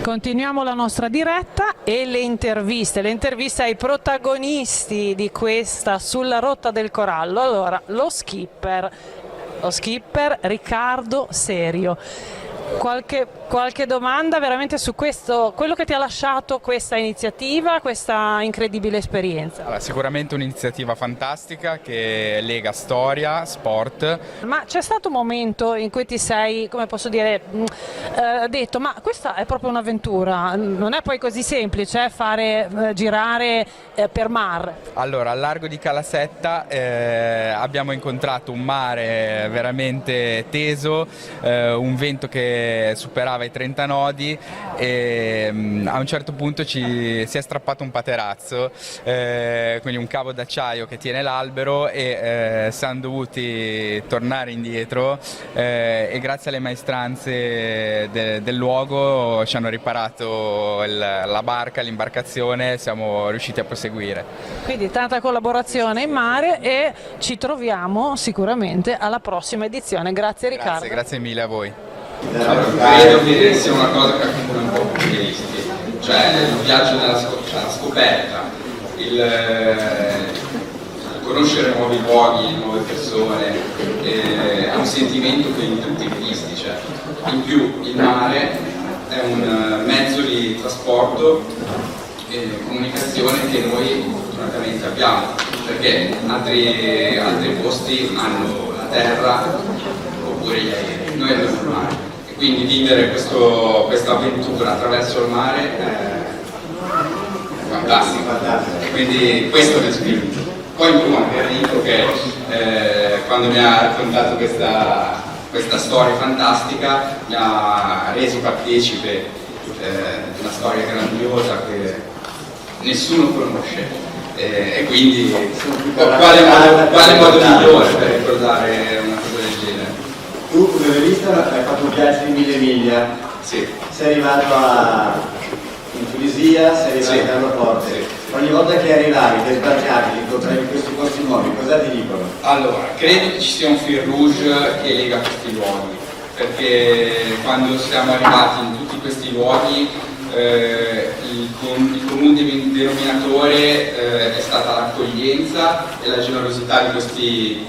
Continuiamo la nostra diretta e le interviste ai protagonisti di questa Sulla rotta del corallo. Allora, lo skipper Riccardo Serio. Qualche domanda veramente su questo, quello che ti ha lasciato questa iniziativa, questa incredibile esperienza? Allora, sicuramente un'iniziativa fantastica che lega storia, sport. Ma c'è stato un momento in cui ti sei, come posso dire, detto ma questa è proprio un'avventura, non è poi così semplice fare girare per mare? Allora, al largo di Calasetta abbiamo incontrato un mare veramente teso, un vento che superava i 30 nodi e a un certo punto si è strappato un paterazzo, quindi un cavo d'acciaio che tiene l'albero e siamo dovuti tornare indietro e grazie alle maestranze del luogo ci hanno riparato la barca, l'imbarcazione, siamo riusciti a proseguire. Quindi tanta collaborazione in mare e ci troviamo sicuramente alla prossima edizione. Grazie Riccardo. Grazie mille a voi. Allora, credo che sia una cosa che accomuna un po' tutti gli visti, cioè il viaggio nella scoperta, il conoscere nuovi luoghi, nuove persone, è un sentimento che in tutti i visti c'è. In più il mare è un mezzo di trasporto e comunicazione che noi fortunatamente abbiamo, perché altri posti hanno la terra oppure gli aerei, noi abbiamo il mare. Quindi vivere questa avventura attraverso il mare è fantastico. Quindi questo mi ha spinto. Poi in più anche Enrico che quando mi ha raccontato questa storia fantastica mi ha reso partecipe di una storia grandiosa che nessuno conosce. E quindi quale modo migliore per ricordare una cosa del genere? Tu come velista hai fatto un viaggio di 1000 miglia, Sì. sei arrivato in Tunisia, sei arrivato all'aeroporto. Sì. Ogni volta che arrivavi, che sbarcavi, incontravi questi posti nuovi, cosa ti dicono? Allora, credo che ci sia un fil rouge che lega questi luoghi, perché quando siamo arrivati in tutti questi luoghi il comune denominatore è stata l'accoglienza e la generosità di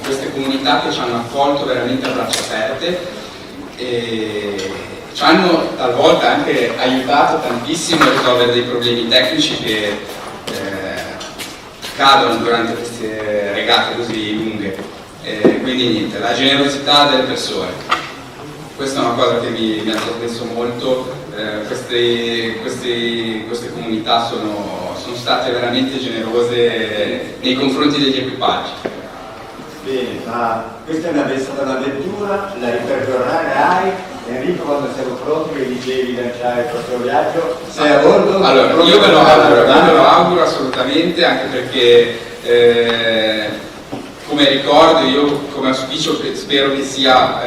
queste comunità che ci hanno accolto veramente a braccia aperte e ci hanno talvolta anche aiutato tantissimo a risolvere dei problemi tecnici che cadono durante queste regate così lunghe. Quindi niente, la generosità delle persone, questa è una cosa che mi ha sorpreso molto. Queste comunità sono state veramente generose nei confronti degli equipaggi. Bene, ma questa è stata un'avventura, la ripercorrerai. Enrico, quando siamo pronti, che dicevi di lanciare il prossimo viaggio, sei a bordo? Allora, io me lo auguro assolutamente, anche perché come ricordo, io come auspicio spero che sia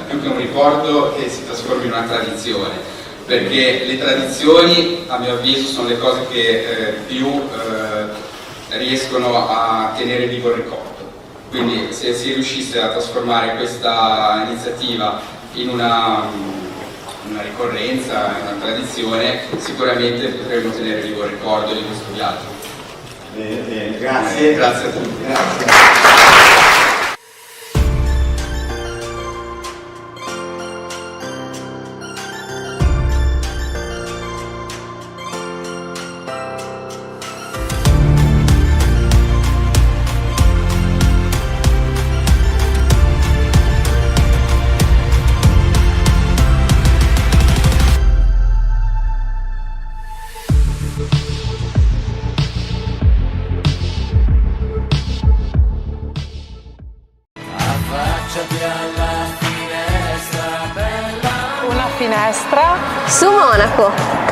più che un ricordo che si trasformi in una tradizione, perché le tradizioni a mio avviso sono le cose che più riescono a tenere vivo il ricordo. Quindi se si riuscisse a trasformare questa iniziativa in una ricorrenza, in una tradizione, sicuramente potremmo tenere vivo il ricordo di questo viaggio. Bene, grazie. Grazie a tutti. Grazie. Una finestra su Monaco.